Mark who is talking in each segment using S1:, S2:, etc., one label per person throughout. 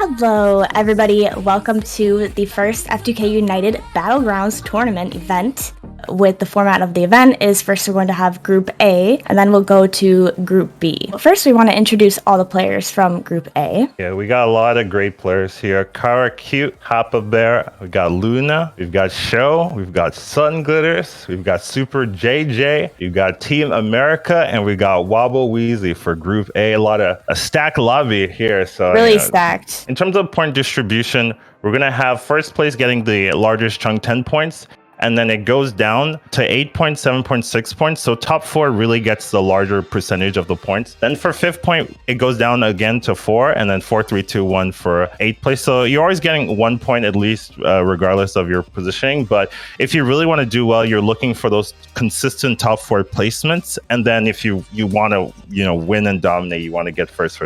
S1: Hello, everybody. Welcome to the first F2K United Battlegrounds tournament event. With the format of the event is first we're going to have Group A, and then we'll go to Group B. First, we want to introduce all the players from Group A.
S2: Yeah, we got a lot of great players here. CaraCute, HapaBear, we got Luna, we've got Sjow, we've got Sunglitters, we've got SuperJJ, we've got TeamAmerica, and we got WobbleWeezy for Group A. A stacked lobby here. So
S1: really stacked.
S2: In terms of point distribution, we're gonna have first place getting the largest chunk, 10 points. And then it goes down to 8 points, 7 points, 6 points. So top 4 really gets the larger percentage of the points. Then for 5th point, it goes down again to 4, and then 4, 3, 2, 1 for 8th place. So you're always getting 1 point at least, regardless of your positioning. But if you really want to do well, you're looking for those consistent top 4 placements. And then if you want to, win and dominate, you want to get first.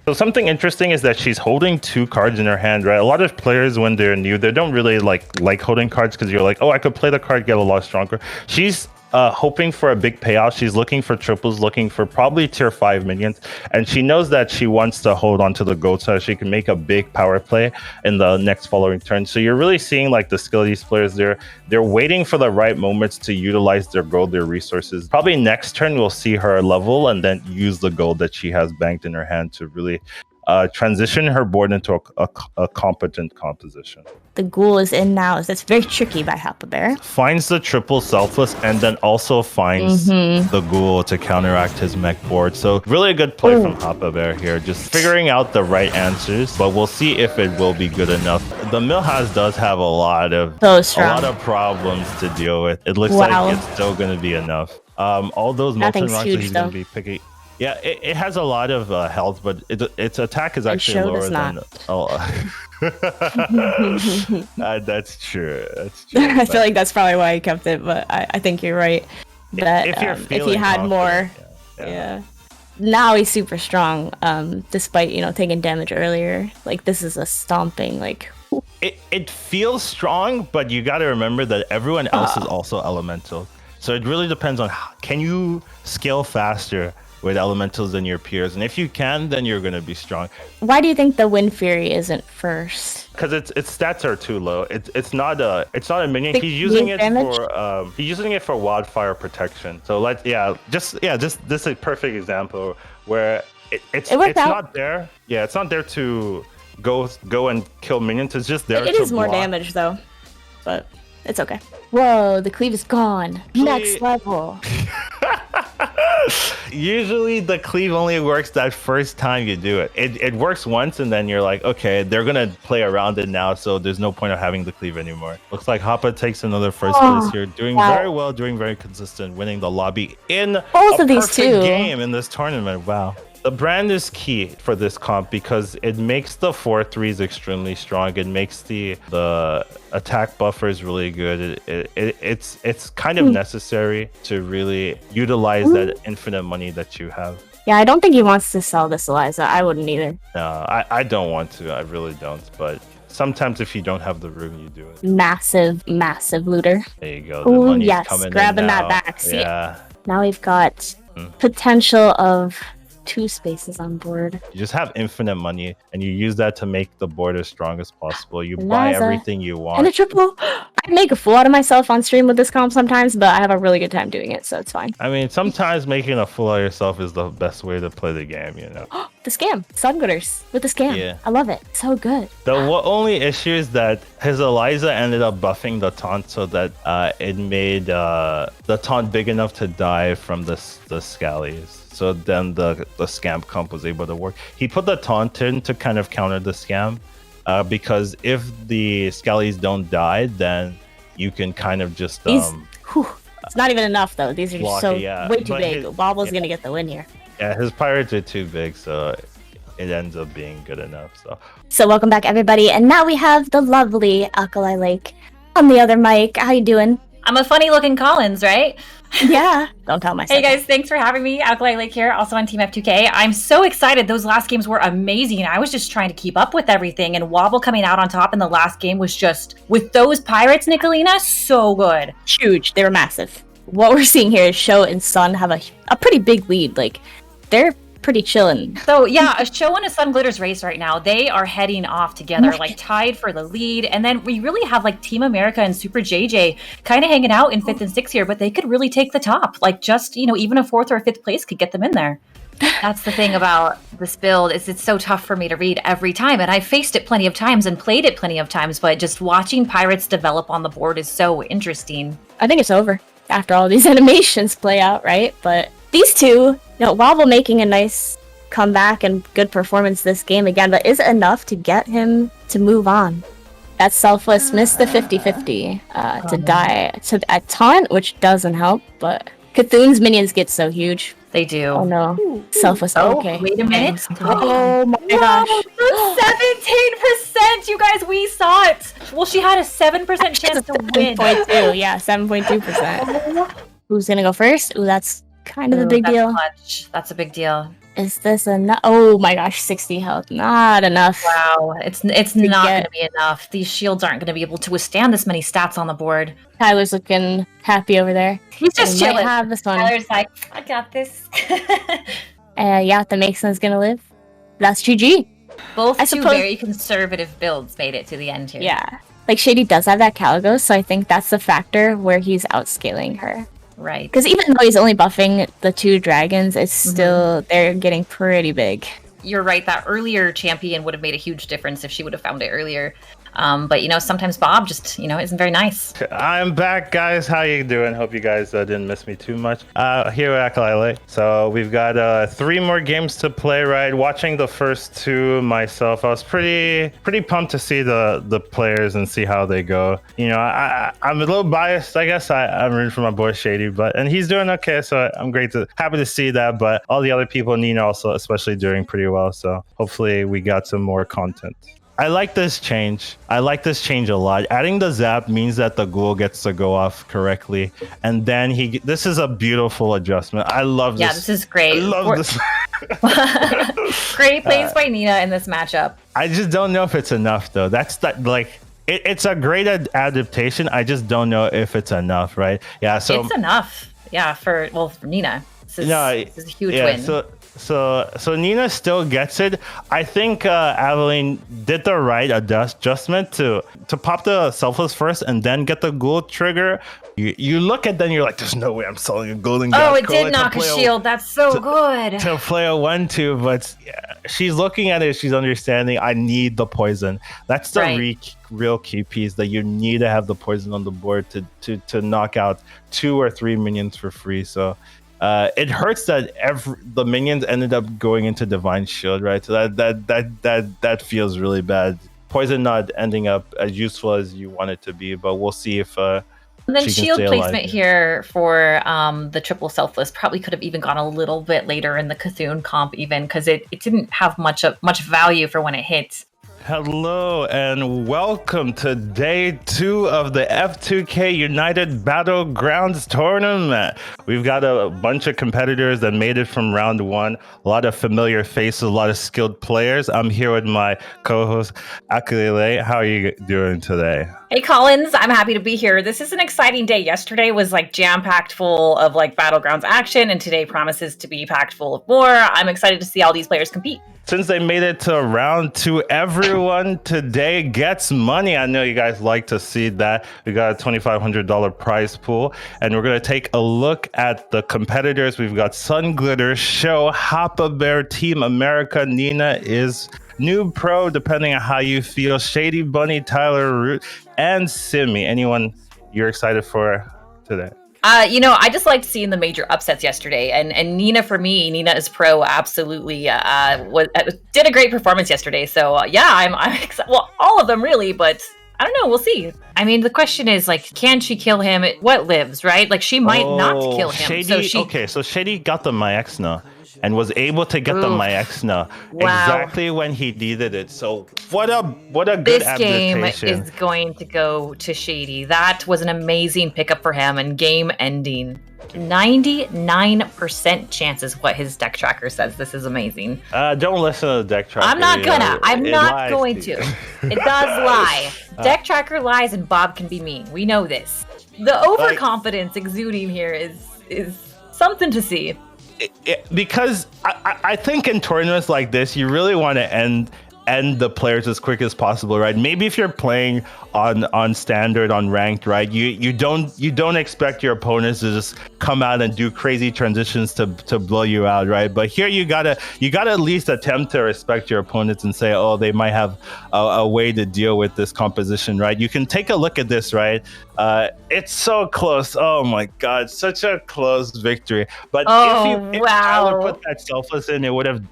S2: So something interesting is that she's holding 2 cards in her hand, right? A lot of players, when they're new, they don't really like holding cards because you're like, oh, I could play the card, get a lot stronger. She's hoping for a big payout. She's looking for triples, looking for probably tier 5 minions. And she knows that she wants to hold on to the gold so she can make a big power play in the next following turn. So you're really seeing like the skill of these players. They're waiting for the right moments to utilize their gold, their resources. Probably next turn, we'll see her level and then use the gold that she has banked in her hand to really transition her board into a competent composition.
S1: The ghoul is in now. That's very tricky by HapaBear.
S2: Finds the triple selfless and then also finds the ghoul to counteract his mech board. So really a good play from HapaBear here. Just figuring out the right answers, but we'll see if it will be good enough. The Millhouse does have a lot of problems to deal with. It looks like it's still going to be enough. All those molten rocks that he's going to be picking. Yeah, it has a lot of health, but its attack is actually lower than. That's true. That's true.
S1: I feel like that's probably why he kept it, but I think you're right. That if he had more, yeah. Now he's super strong, despite taking damage earlier. Like this is a stomping. Like
S2: it feels strong, but you got to remember that everyone else is also elemental. So it really depends on can you scale faster with elementals than your peers, and if you can, then you're going to be strong.
S1: Why do you think the Wind Fury isn't first?
S2: Because its stats are too low. It's not a minion. He's using it for wildfire protection. So this is a perfect example where it's not there. Yeah, it's not there to go and kill minions. It's just there. It is
S1: more damage though, but it's okay. Whoa, the cleave is gone. Next level.
S2: Usually the cleave only works that first time you do it. It works once and then you're like, okay, they're gonna play around it now, so there's no point of having the cleave anymore. Looks like Hapa takes another first place here, doing very well, doing very consistent, winning the lobby in
S1: both of these two
S2: game in this tournament. Wow. The brand is key for this comp because it makes the 4-3s extremely strong. It makes the attack buffers really good. It's kind of necessary to really utilize that infinite money that you have.
S1: Yeah, I don't think he wants to sell this, Eliza. I wouldn't either.
S2: No, I don't want to. I really don't. But sometimes if you don't have the room, you do it.
S1: Massive looter.
S2: There you go. The money's coming
S1: grabbing
S2: in
S1: that
S2: now.
S1: back. See,
S2: yeah.
S1: Now we've got potential of 2 spaces on board.
S2: You just have infinite money and you use that to make the board as strong as possible. You buy everything you want.
S1: And a triple. I make a fool out of myself on stream with this comp sometimes, but I have a really good time doing it, so it's fine.
S2: I mean, sometimes making a fool out of yourself is the best way to play the game,
S1: The scam. Sunglitters with the scam. Yeah. I love it. So good.
S2: The only issue is that his Eliza ended up buffing the taunt so that it made the taunt big enough to die from the scallies. So then the scam comp was able to work. He put the taunt in to kind of counter the scam because if the scallies don't die, then you can kind of just...
S1: it's not even enough though. These are just way too big. Wobble's going to get the win here.
S2: Yeah, his pirates are too big, so it ends up being good enough.
S1: So welcome back, everybody. And now we have the lovely Alkali Lake on the other mic. How you doing?
S3: I'm a funny looking Collins, right?
S1: Yeah. Don't tell myself.
S3: Hey guys, thanks for having me. Alkali Lake here, also on Team F2K. I'm so excited. Those last games were amazing. I was just trying to keep up with everything, and Wobble coming out on top in the last game was just, with those pirates, Nicolina, so good.
S1: Huge. They were massive. What we're seeing here is Sjow and Sun have a pretty big lead. Like, they're pretty chillin'.
S3: So yeah, a Sjow and a Sunglitters race right now. They are heading off together, like tied for the lead. And then we really have like TeamAmerica and SuperJJ kind of hanging out in 5th and 6th here, but they could really take the top. Like just, even a 4th or 5th place could get them in there. That's the thing about this build is it's so tough for me to read every time. And I faced it plenty of times and played it plenty of times, but just watching pirates develop on the board is so interesting.
S1: I think it's over after all these animations play out, right? But these two, Wobble making a nice comeback and good performance this game again, but is it enough to get him to move on? That Selfless missed the 50-50 to die to a taunt, which doesn't help, but Cthulhu's minions get so huge.
S3: They do.
S1: Oh no. Selfless. Okay.
S3: Wait a minute.
S1: Oh my gosh.
S3: 17%! You guys, we saw it! Well, she had a 7% chance to win.
S1: 7.2. Yeah, 7.2%. Who's gonna go first? Ooh, that's kind of a big deal.
S3: Clutch. That's a big deal.
S1: Is this enough? Oh my gosh, 60 health. Not enough.
S3: Wow, it's not going to be enough. These shields aren't going to be able to withstand this many stats on the board.
S1: Tyler's looking happy over there.
S3: He's just chilling.
S1: Have this one.
S3: Tyler's like, I got this.
S1: Yeah, the Mason's gonna live. That's GG.
S3: Both two very conservative builds made it to the end here.
S1: Yeah. Like, Shady does have that Caligos, so I think that's the factor where he's outscaling her.
S3: Right.
S1: Because even though he's only buffing the 2 dragons, it's still, they're getting pretty big.
S3: You're right, that earlier champion would have made a huge difference if she would have found it earlier. But sometimes Bob just, isn't very nice.
S2: I'm back, guys. How you doing? Hope you guys didn't miss me too much. Here at Avelline. So we've got 3 more games to play, right? Watching the first 2 myself, I was pretty pumped to see the players and see how they go. I'm a little biased, I guess. I'm rooting for my boy Shady, and he's doing okay, so I'm happy to see that. But all the other people, Nina also especially doing pretty well. So hopefully we got some more content. I like this change. I like this change a lot. Adding the zap means that the ghoul gets to go off correctly. And then this is a beautiful adjustment. I love this.
S3: Yeah, this is great.
S2: I love this.
S3: Great plays by Nina in this matchup.
S2: I just don't know if it's enough, though. It's a great adaptation. I just don't know if it's enough, right? Yeah, so
S3: it's enough. Yeah, for Nina. This is a huge win.
S2: So Nina still gets it. I think Avelline did the right adjustment to pop the Selfless first and then get the ghoul trigger. You look at them, you're like, there's no way I'm selling a golden gas.
S3: Oh, it did knock a shield. That's so good.
S2: To play a 1-2, but she's looking at it, she's understanding, I need the poison. That's the real key piece, that you need to have the poison on the board to knock out 2 or 3 minions for free. So it hurts that the minions ended up going into Divine Shield, right? So that feels really bad. Poison not ending up as useful as you want it to be, but we'll see if
S3: and then shield placement here for the triple Selfless probably could have even gone a little bit later in the Cthulhu comp, even because it didn't have much value for when it hit.
S2: Hello and welcome to day 2 of the F2K United Battlegrounds Tournament. We've got a bunch of competitors that made it from round 1. A lot of familiar faces, a lot of skilled players. I'm here with my co-host, Avelline. How are you doing today?
S3: Hey Collins, I'm happy to be here. This is an exciting day. Yesterday was jam-packed full of Battlegrounds action, and today promises to be packed full of more. I'm excited to see all these players compete.
S2: Since they made it to round 2, everyone today gets money. I know you guys like to see that. We got a $2,500 prize pool, and we're going to take a look at the competitors. We've got Sunglitters, Sjow, HapaBear, TeamAmerica, Nina is Noob Pro, depending on how you feel, Shadybunny, tylerootd, and Simi. Anyone you're excited for today?
S3: I just liked seeing the major upsets yesterday, and Nina, for me, Nina is Pro, absolutely did a great performance yesterday. So I'm excited. Well, all of them really, but I don't know. We'll see. I mean, the question is can she kill him? What lives, right? She might not kill him.
S2: Shady, so Shady got the Maexna and was able to get the Maexna exactly when he needed it. So what a good adaptation.
S3: This game is going to go to Shady. That was an amazing pickup for him, and game ending. 99% chance is what his deck tracker says. This is amazing.
S2: Don't listen to the deck tracker.
S3: I'm not going to. It does lie. Deck tracker lies, and Bob can be mean. We know this. The overconfidence exuding here is something to see.
S2: because I think in tournaments like this, you really want to end the players as quick as possible, right? Maybe if you're playing on standard, on ranked, right? You don't expect your opponents to just come out and do crazy transitions to blow you out, right? But here you gotta at least attempt to respect your opponents and say, oh, they might have a way to deal with this composition, right? You can take a look at this, right? It's so close. Oh my God, such a close victory. But if Tyler put that selfless in, it would have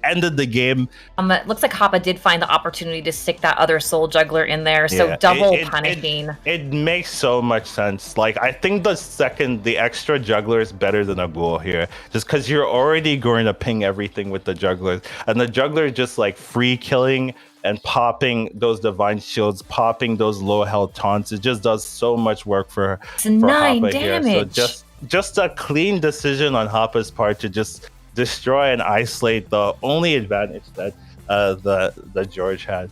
S2: ended the game.
S3: It looks like Hapa did find the opportunity to stick that other soul juggler in there, so double punishing.
S2: It makes so much sense. I think the extra juggler is better than a ghoul here, just because you're already going to ping everything with the jugglers, and the juggler is just free killing and popping those divine shields, popping those low health taunts. It just does so much work for
S3: 9
S2: Hapa
S3: damage.
S2: here. So just a clean decision on Hapa's part to just destroy and isolate the only advantage that the George had.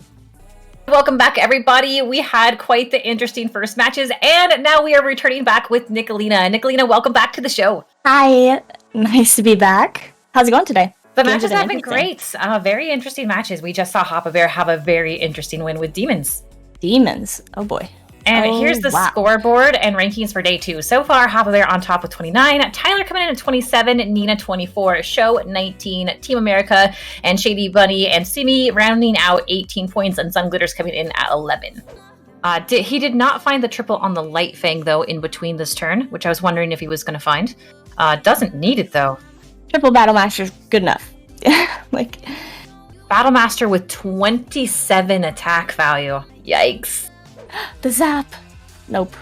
S3: Welcome back, everybody. We had quite the interesting first matches, and now we are returning back with Nicolina. Nicolina, welcome back to the show.
S1: Hi, nice to be back. How's it going today?
S3: The matches have been great. Very interesting matches. We just saw HapaBear have a very interesting win with Demons.
S1: Demons? Oh boy.
S3: And here's the scoreboard and rankings for day 2. So far, HapaBear on top with 29, Tyler coming in at 27, Nina 24, Sjow 19, TeamAmerica and Shadybunny and Simi rounding out 18 points, and Sunglitters coming in at 11. He did not find the triple on the Light Fang, though, in between this turn, which I was wondering if he was going to find. Doesn't need it, though.
S1: Triple Battlemaster's good enough.
S3: Battlemaster with 27 attack value. Yikes.
S1: The zap. Nope.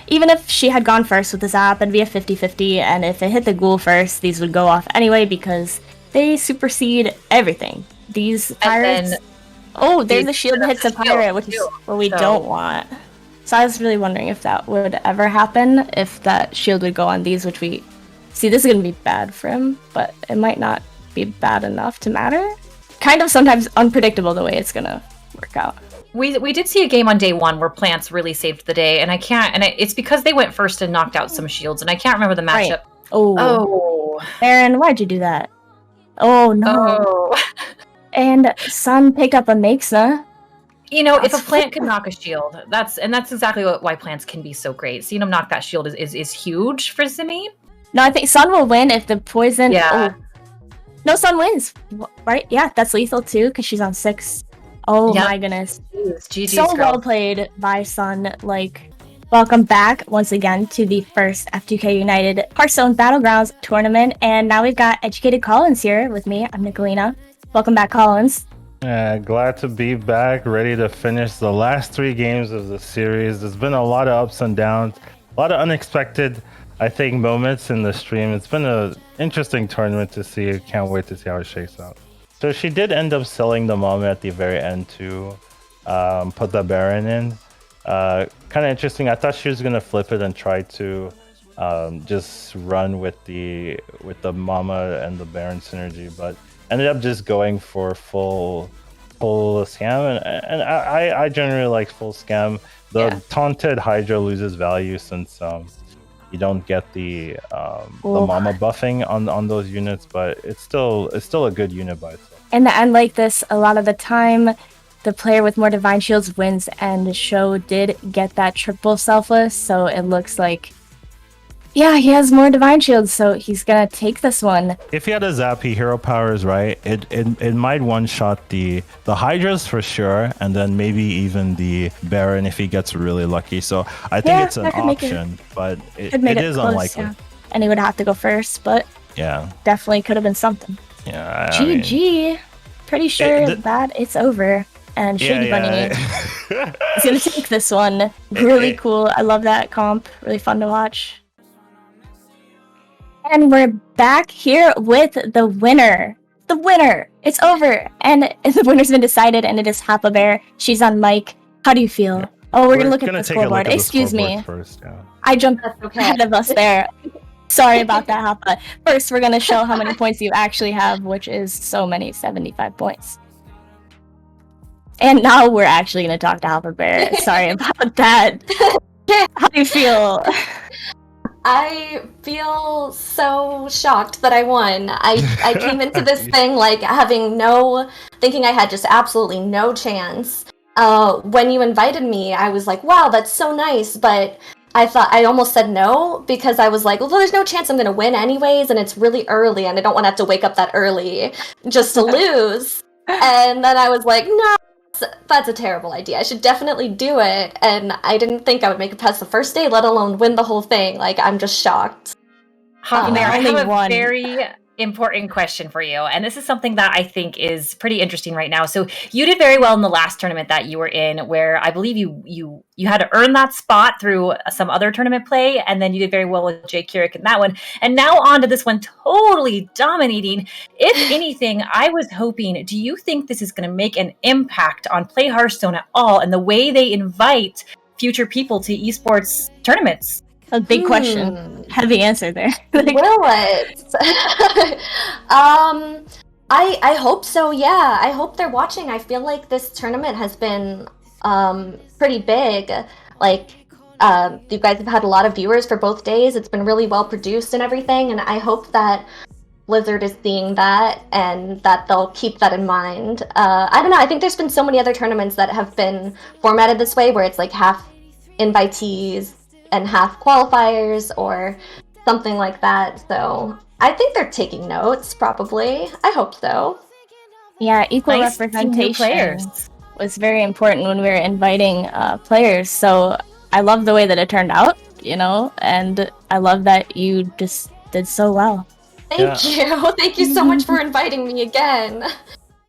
S1: Even if she had gone first with the zap, it'd be a 50-50, and if it hit the ghoul first, these would go off anyway because they supersede everything. These pirates... there's a shield that hits the pirate, which is what we don't want. So I was really wondering if that would ever happen, if that shield would go on these, which we... See, this is going to be bad for him, but it might not be bad enough to matter. Kind of sometimes unpredictable the way it's going to work out.
S3: We did see a game on day 1 where Plants really saved the day, and it's because they went first and knocked out some shields, and I can't remember the matchup. Right.
S1: Oh. Aaron, why'd you do that? Oh, no. Oh. And Sun picked up a Meixna.
S3: If a plant could knock a shield, that's exactly why plants can be so great. Seeing him knock that shield is huge for Simi.
S1: No, I think Sun will win if the poison... Yeah. Oh. No, Sun wins, right? Yeah, that's lethal too, because she's on 6. Oh my goodness. So well played by Sun. Welcome back once again to the first F2K United Hearthstone Battlegrounds tournament. And now we've got Educated Collins here with me. I'm Nicolina. Welcome back, Collins.
S2: Glad to be back, ready to finish the last 3 games of the series. There's been a lot of ups and downs, a lot of unexpected, I think, moments in the stream. It's been an interesting tournament to see. Can't wait to see how it shakes out. So she did end up selling the mama at the very end to put the Baron in. Kind of interesting. I thought she was gonna flip it and try to just run with the mama and the Baron synergy, but ended up just going for full scam. And I generally like full scam. The taunted Hydra loses value since you don't get the mama buffing on those units, but it's still a good unit by itself.
S1: In the end, like this, a lot of the time, the player with more divine shields wins, and Sjow did get that triple selfless, so it looks like, yeah, he has more divine shields, so he's gonna take this one.
S2: If he had a Zappy hero powers, right, it might one-shot the Hydras for sure, and then maybe even the Baron if he gets really lucky. So I think it's an option, but it is close, unlikely. Yeah.
S1: And he would have to go first, but definitely could have been something.
S2: Yeah,
S1: GG. Pretty sure that it's over. And Shadybunny is going to take this one. Really cool. I love that comp. Really fun to watch. And we're back here with the winner. The winner! It's over! And the winner's been decided, and it is HapaBear. She's on mic. How do you feel? Oh, we're going to look at the scoreboard. Excuse me.
S2: First,
S1: I jumped ahead of us there. Sorry about that, Hapa. First, we're going to show how many points you actually have, which is so many, 75 points. And now we're actually going to talk to HapaBear. Sorry about that. How do you feel?
S4: I feel so shocked that I won. I came into this thing like thinking I had just absolutely no chance. When you invited me, I was like, wow, that's so nice, but I almost said no because I was like, well, there's no chance I'm gonna win anyways, and it's really early, and I don't want to have to wake up that early just to lose. And then I was like, no, that's a terrible idea. I should definitely do it. And I didn't think I would make it past the first day, let alone win the whole thing. Like, I'm just shocked.
S3: HapaBear, I
S1: only
S3: have a
S1: one.
S3: very important question for you, and this is something that I think is pretty interesting right now. So you did very well in the last tournament that you were in, where I believe you had to earn that spot through some other tournament play, and then you did very well with Jay Keurig in that one. And now on to this one, totally dominating. If anything, I was hoping, do you think this is going to make an impact on Play Hearthstone at all, and the way they invite future people to esports tournaments?
S1: A big question. Heavy answer there.
S4: Will it? I hope so, yeah. I hope they're watching. I feel like this tournament has been pretty big. Like, you guys have had a lot of viewers for both days. It's been really well produced and everything, and I hope that Blizzard is seeing that and that they'll keep that in mind. I don't know, I think there's been so many other tournaments that have been formatted this way, where it's like half invitees and half qualifiers or something like that. So I think they're taking notes, probably. I hope so.
S1: Yeah, equal
S3: Nice to see new
S1: representation was very important when we were inviting players. So I love the way that it turned out, and I love that you just did so well.
S4: Thank you. Thank you so much for inviting me again.